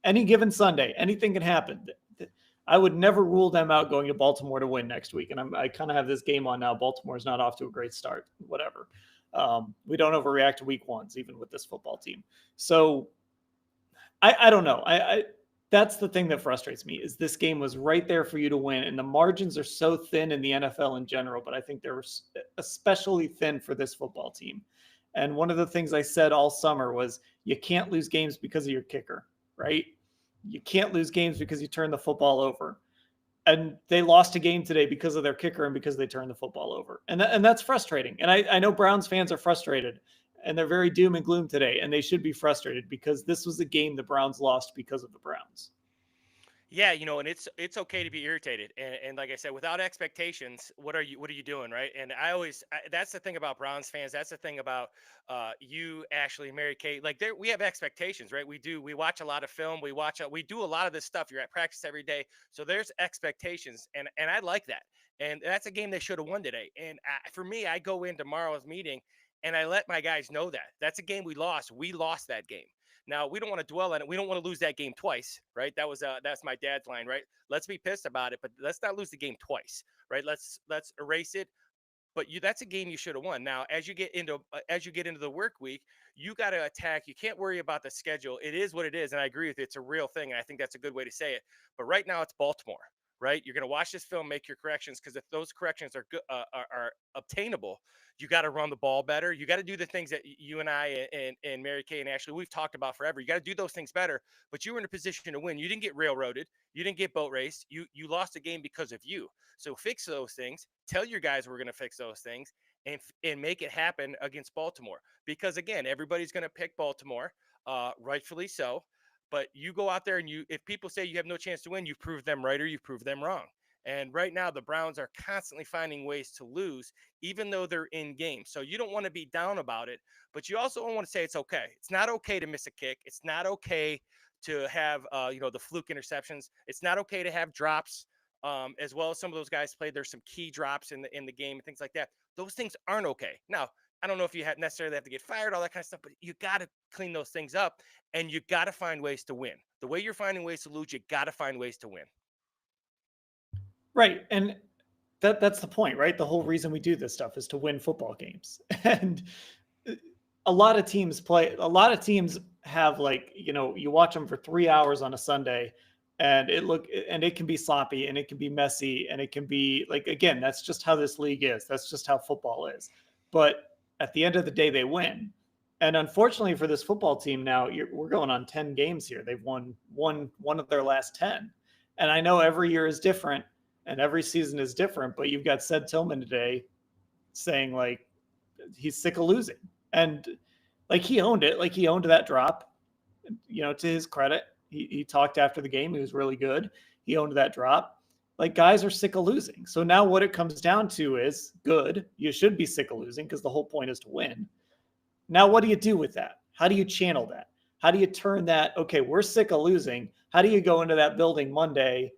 Any given Sunday, anything can happen. I would never rule them out going to Baltimore to win next week. And I kind of have this game on now. Baltimore's not off to a great start, whatever. We don't overreact to week ones, even with this football team. So I don't know. That's the thing that frustrates me is this game was right there for you to win. And the margins are so thin in the NFL in general, but I think they're especially thin for this football team. And one of the things I said all summer was you can't lose games because of your kicker, right? You can't lose games because you turn the football over. And they lost a game today because of their kicker and because they turned the football over. And that's frustrating. And I know Browns fans are frustrated and they're very doom and gloom today. And they should be frustrated because this was a game the Browns lost because of the Browns. Yeah, and it's okay to be irritated, and like I said, without expectations, what are you doing, right? And that's the thing about Browns fans. That's the thing about you, Ashley, Mary Kate. Like we have expectations, right? We watch a lot of film. We do a lot of this stuff. You're at practice every day, so there's expectations, and I like that. And that's a game they should have won today. And for me, I go in tomorrow's meeting and I let my guys know that that's a game we lost. We lost that game. Now we don't want to dwell on it. We don't want to lose that game twice, right? That's my dad's line, right? Let's be pissed about it, but let's not lose the game twice, right? Let's erase it. But that's a game you should have won. Now, as you get into the work week, you got to attack. You can't worry about the schedule. It is what it is, and I agree with you. It's a real thing, and I think that's a good way to say it. But right now, it's Baltimore, right? You're going to watch this film, make your corrections, because if those corrections are good, are obtainable, you got to run the ball better. You got to do the things that you and I and Mary Kay and Ashley, we've talked about forever. You got to do those things better, but you were in a position to win. You didn't get railroaded. You didn't get boat raced. You lost the game because of you. So fix those things. Tell your guys we're going to fix those things and make it happen against Baltimore. Because again, everybody's going to pick Baltimore, rightfully so. But you go out there and if people say you have no chance to win, you've proved them right or you've proved them wrong. And right now, the Browns are constantly finding ways to lose, even though they're in games. So you don't want to be down about it, but you also don't want to say it's okay. It's not okay to miss a kick. It's not okay to have, the fluke interceptions. It's not okay to have drops. As well as some of those guys played. There's some key drops in the game and things like that. Those things aren't okay. Now, I don't know if you necessarily have to get fired, all that kind of stuff, but you got to clean those things up and you got to find ways to win. The way you're finding ways to lose, you got to find ways to win. Right. And that's the point, right? The whole reason we do this stuff is to win football games. And a lot of teams have, like, you watch them for 3 hours on a Sunday and it can be sloppy and it can be messy and it can be like, again, that's just how this league is. That's just how football is. But at the end of the day, they win. And unfortunately for this football team now, we're going on 10 games here. They've won one of their last 10. And I know every year is different and every season is different, but you've got Sed Tillman today saying, like, he's sick of losing. And like, he owned it. Like, he owned that drop, to his credit. He talked after the game. He was really good. He owned that drop. Like, guys are sick of losing. So now what it comes down to is, good. You should be sick of losing because the whole point is to win. Now, what do you do with that? How do you channel that? How do you turn that? Okay, we're sick of losing. How do you go into that building Monday?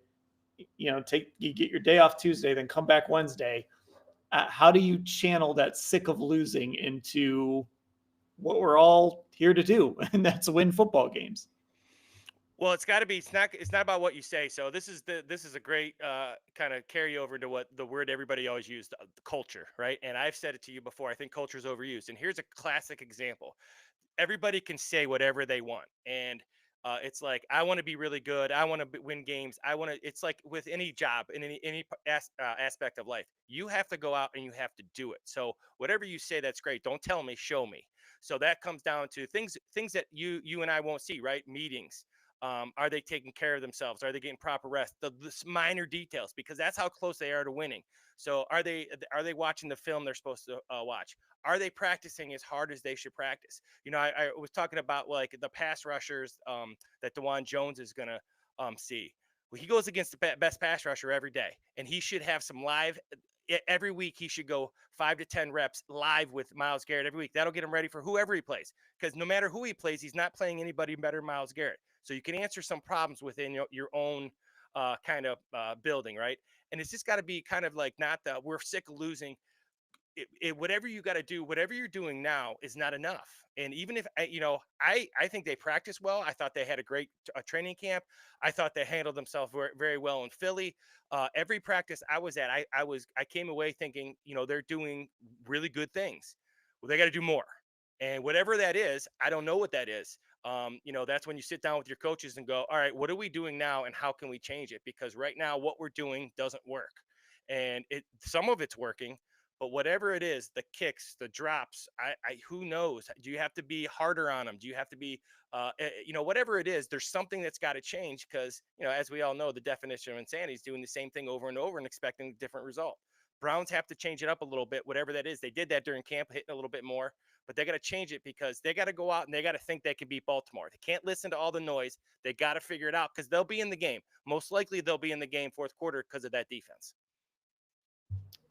You get your day off Tuesday, then come back Wednesday. How do you channel that sick of losing into what we're all here to do, and that's win football games? Well, it's got to be. It's not about what you say. So this is a great kind of carryover to what the word everybody always used, the culture, right? And I've said it to you before. I think culture is overused. And here's a classic example. Everybody can say whatever they want, and it's like, I want to be really good. I want to win games. I want to. It's like with any job in any aspect of life, you have to go out and you have to do it. So whatever you say, that's great. Don't tell me, show me. So that comes down to things that you and I won't see, right? Meetings. Are they taking care of themselves? Are they getting proper rest? The minor details, because that's how close they are to winning. So are they watching the film they're supposed to watch? Are they practicing as hard as they should practice? I was talking about, like, the pass rushers that DeJuan Jones is going to see. Well, he goes against the best pass rusher every day, and he should have some live. Every week he should go 5 to 10 reps live with Myles Garrett every week. That'll get him ready for whoever he plays, because no matter who he plays, he's not playing anybody better than Myles Garrett. So you can answer some problems within your own kind of building, right? And it's just got to be kind of like, not that we're sick of losing. Whatever you got to do, whatever you're doing now is not enough. And even if I think they practice well. I thought they had a great training camp. I thought they handled themselves very, very well in Philly. Every practice I was at, I came away thinking, they're doing really good things. Well, they got to do more. And whatever that is, I don't know what that is. That's when you sit down with your coaches and go, all right, what are we doing now and how can we change it? Because right now what we're doing doesn't work. And some of it's working, but whatever it is, the kicks, the drops, who knows? Do you have to be harder on them? Do you have to be, whatever it is, there's something that's got to change, because, as we all know, the definition of insanity is doing the same thing over and over and expecting a different result. Browns have to change it up a little bit, whatever that is. They did that during camp, hitting a little bit more, but they got to change it because they got to go out and they got to think they can beat Baltimore. They can't listen to all the noise. They got to figure it out, because they'll be in the game. Most likely they'll be in the game fourth quarter because of that defense.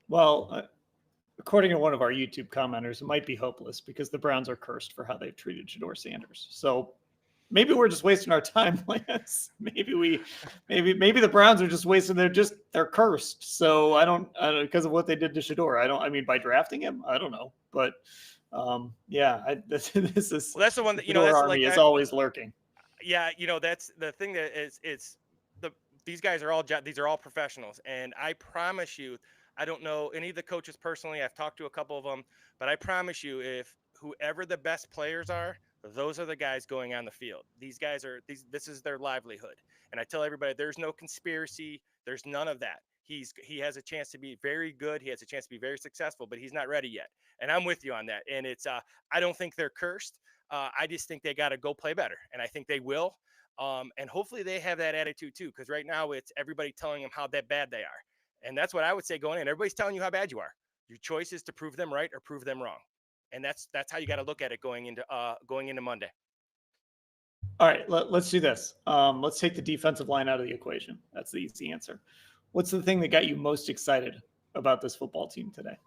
Well, according to one of our YouTube commenters, it might be hopeless because the Browns are cursed for how they've treated Shador Sanders. So maybe we're just wasting our time, Lance. Maybe the Browns are just wasting. They're cursed. So I don't because of what they did to Shador. I mean, by drafting him, I don't know, but this is. Well, that's the one that Shador that's Army like is always lurking. Yeah, that's the thing that these guys are all professionals, and I promise you, I don't know any of the coaches personally. I've talked to a couple of them, but I promise you, if whoever the best players are, those are the guys going on the field. These guys are this is their livelihood. And I tell everybody, there's no conspiracy, there's none of that. He has a chance to be very good, he has a chance to be very successful, but he's not ready yet. And I'm with you on that. And it's I don't think they're cursed. I just think they got to go play better, and I think they will. And hopefully they have that attitude too, because right now it's everybody telling them how bad they are, and that's what I would say going in. Everybody's telling you how bad you are. Your choice is to prove them right or prove them wrong, and that's how you got to look at it going into Monday. All right, let's do this. Let's take the defensive line out of the equation. That's the easy answer. What's the thing that got you most excited about this football team today?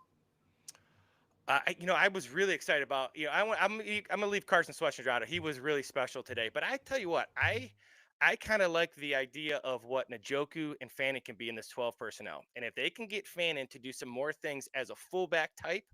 I was really excited about, I'm gonna leave Carson Schwarzenegger out. He was really special today, but I tell you what, I kind of like the idea of what Njoku and Fannin can be in this 12 personnel, and if they can get Fannin to do some more things as a fullback type,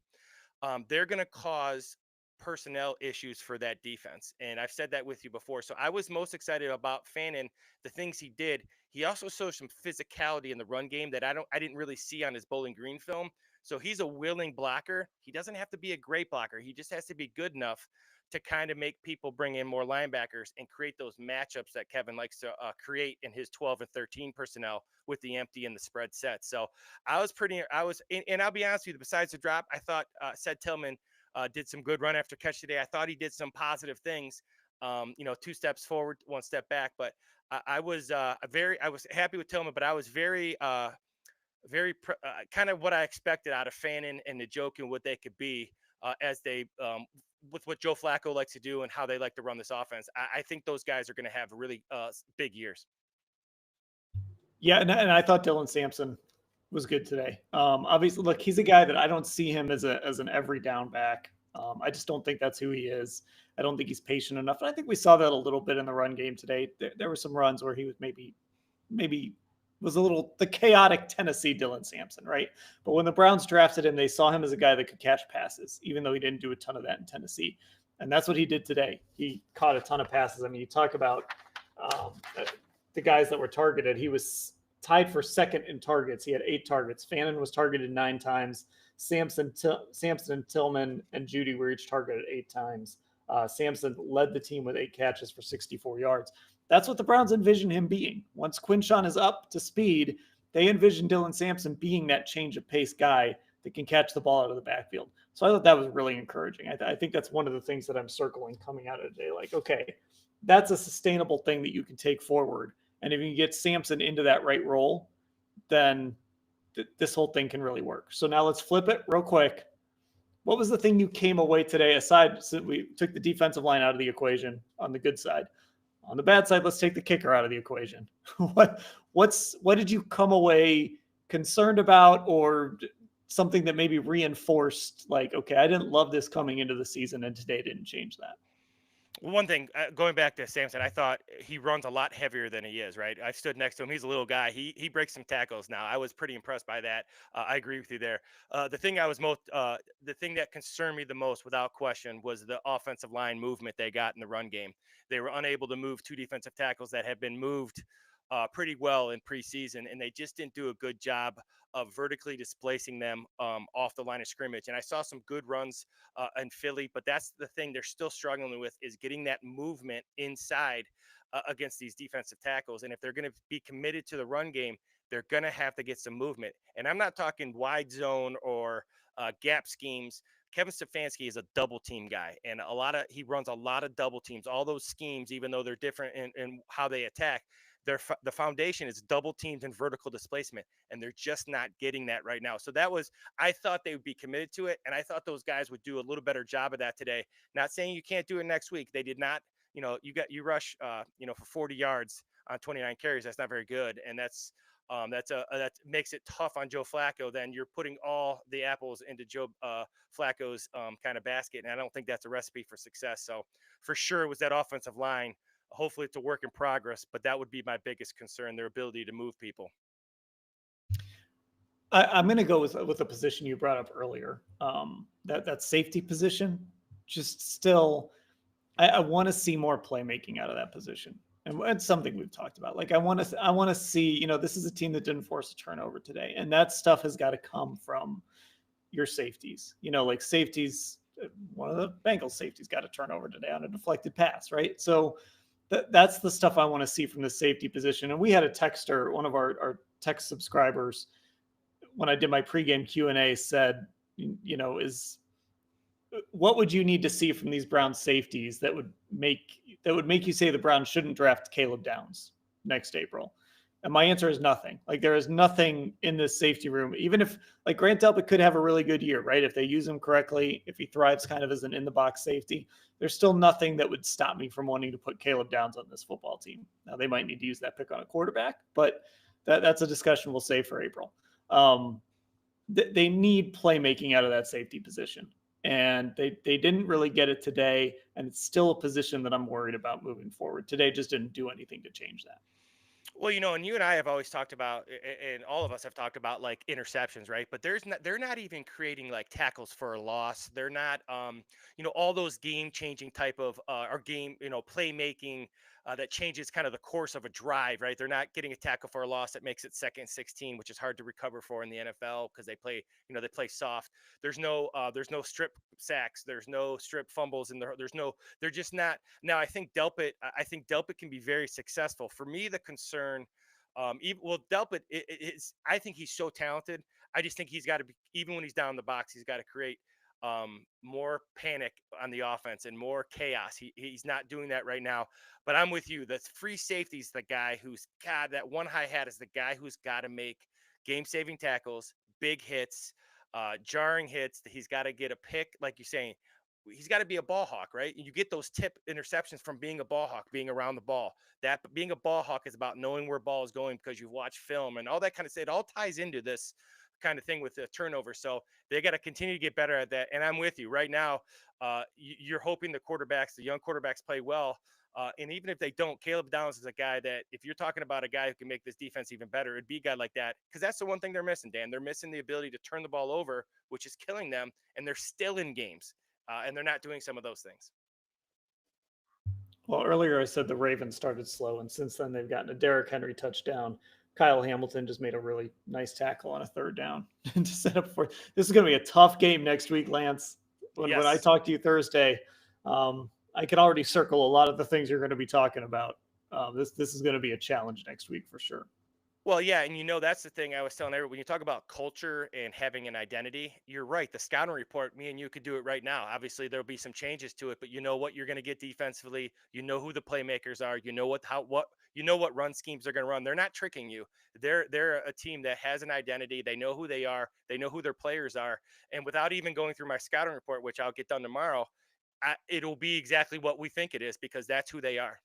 they're going to cause personnel issues for that defense. And I've said that with you before. So I was most excited about Fannin, the things he did. He also showed some physicality in the run game that I didn't really see on his Bowling Green film. So he's a willing blocker. He doesn't have to be a great blocker. He just has to be good enough to kind of make people bring in more linebackers and create those matchups that Kevin likes to create in his 12 and 13 personnel with the empty and the spread set. So and I'll be honest with you, besides the drop, I thought Sed Tillman did some good run after catch today. I thought he did some positive things, 2 steps forward, 1 step back, but I was happy with Tillman, but I was very kind of what I expected out of Fannin and Njoku and what they could be as they with what Joe Flacco likes to do and how they like to run this offense. I think those guys are going to have really big years. Yeah, and I thought Dylan Sampson was good today. Obviously, look, he's a guy that I don't see him as an every down back. I just don't think that's who he is. I don't think he's patient enough. And I think we saw that a little bit in the run game today. There were some runs where he was maybe was a little the chaotic Tennessee Dylan Sampson, right? But when the Browns drafted him, they saw him as a guy that could catch passes, even though he didn't do a ton of that in Tennessee. And that's what he did today. He caught a ton of passes. I mean, you talk about the guys that were targeted. He was tied for second in targets. He had 8 targets. Fannin was targeted 9 times. Sampson, Tillman, and Judy were each targeted 8 times. Sampson led the team with 8 catches for 64 yards. That's what the Browns envision him being. Once Quinshawn is up to speed, they envision Dylan Sampson being that change of pace guy that can catch the ball out of the backfield. So I thought that was really encouraging. I think that's one of the things that I'm circling coming out of today. Like, okay, that's a sustainable thing that you can take forward. And if you can get Sampson into that right role, then this whole thing can really work. So now let's flip it real quick. What was the thing you came away today, aside, so we took the defensive line out of the equation on the good side? On the bad side, let's take the kicker out of the equation. What did you come away concerned about, or something that maybe reinforced, like, okay, I didn't love this coming into the season, and today didn't change that? One thing, going back to Sampson, I thought he runs a lot heavier than he is, right? I stood next to him. He's a little guy. He breaks some tackles now. I was pretty impressed by that. I agree with you there. The thing the thing that concerned me the most, without question, was the offensive line movement they got in the run game. They were unable to move 2 defensive tackles that had been moved pretty well in preseason, and they just didn't do a good job of vertically displacing them off the line of scrimmage. And I saw some good runs in Philly, but that's the thing they're still struggling with, is getting that movement inside against these defensive tackles. And if they're going to be committed to the run game, they're going to have to get some movement. And I'm not talking wide zone or gap schemes. Kevin Stefanski is a double team guy, and he runs a lot of double teams. All those schemes, even though they're different in how they attack, the foundation is double teams and vertical displacement, and they're just not getting that right now. So I thought they would be committed to it, and I thought those guys would do a little better job of that today. Not saying you can't do it next week. They did not. You rush for 40 yards on 29 carries. That's not very good, and that makes it tough on Joe Flacco. Then you're putting all the apples into Joe Flacco's kind of basket, and I don't think that's a recipe for success. So for sure, it was that offensive line. Hopefully it's a work in progress, but that would be my biggest concern, their ability to move people. I'm going to go with the position you brought up earlier, that safety position. Just still, I want to see more playmaking out of that position, and it's something we've talked about. Like, I want to see, this is a team that didn't force a turnover today, and that stuff has got to come from your safeties. Like, safeties one of the Bengals safeties got a turnover today on a deflected pass, right? So that's the stuff I want to see from the safety position. And we had a texter, one of our text subscribers, when I did my pregame Q&A, said, is what would you need to see from these Browns safeties that would make you say the Browns shouldn't draft Caleb Downs next April? And my answer is nothing. Like, there is nothing in this safety room, even if, like, Grant Delpit could have a really good year, right? If they use him correctly, if he thrives kind of as an in-the-box safety, there's still nothing that would stop me from wanting to put Caleb Downs on this football team. Now, they might need to use that pick on a quarterback, but that's a discussion we'll save for April. They need playmaking out of that safety position, and they didn't really get it today, and it's still a position that I'm worried about moving forward. Today just didn't do anything to change that. Well, and you and I have always talked about, and all of us have talked about, like, interceptions, right? But they're not even creating like tackles for a loss. They're not, all those game-changing type of or game, playmaking that changes kind of the course of a drive, right? They're not getting a tackle for a loss that makes it 2nd and 16, which is hard to recover for in the NFL because they play soft. There's no strip sacks. There's no strip fumbles, and they're just not. Now, I think Delpit can be very successful. For me, the concern, Delpit is, I think he's so talented. I just think he's got to be, even when he's down in the box, he's got to create more panic on the offense and more chaos. He's not doing that right now. But I'm with you. The free safety's the guy who's got that one high hat, is the guy who's got to make game-saving tackles, big hits, jarring hits. He's got to get a pick, like you're saying. He's got to be a ball hawk, right? You get those tip interceptions from being a ball hawk, being around the ball. That being a ball hawk is about knowing where ball is going because you've watched film and all that kind of stuff. It all ties into this kind of thing with the turnover. So they got to continue to get better at that. And I'm with you right now. You're hoping the young quarterbacks play well. And even if they don't, Caleb Downs is a guy that, if you're talking about a guy who can make this defense even better, it'd be a guy like that. Because that's the one thing they're missing, Dan. They're missing the ability to turn the ball over, which is killing them. And they're still in games. And they're not doing some of those things. Well, earlier I said the Ravens started slow, and since then they've gotten a Derrick Henry touchdown. Kyle Hamilton just made a really nice tackle on a 3rd down to set up for. This is going to be a tough game next week, Lance. When I talk to you Thursday, I can already circle a lot of the things you're going to be talking about. This is going to be a challenge next week for sure. Well, yeah, and that's the thing I was telling everyone. When you talk about culture and having an identity, you're right. The scouting report, me and you could do it right now. Obviously, there'll be some changes to it, but you know what you're going to get defensively. You know who the playmakers are. You know what run schemes they're going to run. They're not tricking you. They're a team that has an identity. They know who they are. They know who their players are. And without even going through my scouting report, which I'll get done tomorrow, it'll be exactly what we think it is because that's who they are.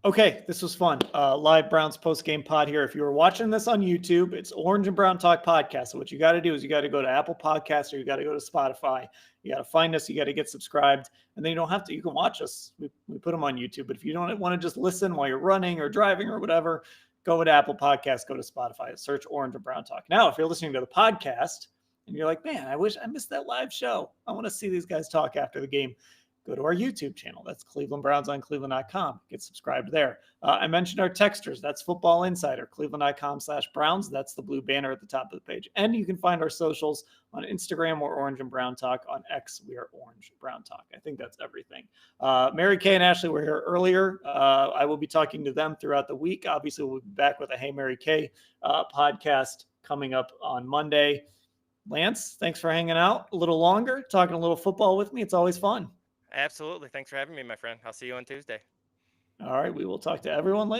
Okay, this was fun. Live Browns post-game pod here. If you were watching this on YouTube, it's Orange and Brown Talk Podcast. So what you got to do is you got to go to Apple Podcasts or you got to go to Spotify. You got to find us. You got to get subscribed. And then you don't have to. You can watch us. We put them on YouTube. But if you don't want to just listen while you're running or driving or whatever, go to Apple Podcasts, go to Spotify, search Orange and Brown Talk. Now, if you're listening to the podcast and you're like, man, I wish I missed that live show. I want to see these guys talk after the game. Go to our YouTube channel. That's Cleveland Browns on cleveland.com. Get subscribed there. I mentioned our texters. That's Football Insider, cleveland.com/Browns. That's the blue banner at the top of the page. And you can find our socials on Instagram or Orange and Brown Talk. On X, we are Orange Brown Talk. I think that's everything. Mary Kay and Ashley were here earlier. I will be talking to them throughout the week. Obviously, we'll be back with a Hey Mary Kay podcast coming up on Monday. Lance, thanks for hanging out a little longer, talking a little football with me. It's always fun. Absolutely. Thanks for having me, my friend. I'll see you on Tuesday. All right. We will talk to everyone later.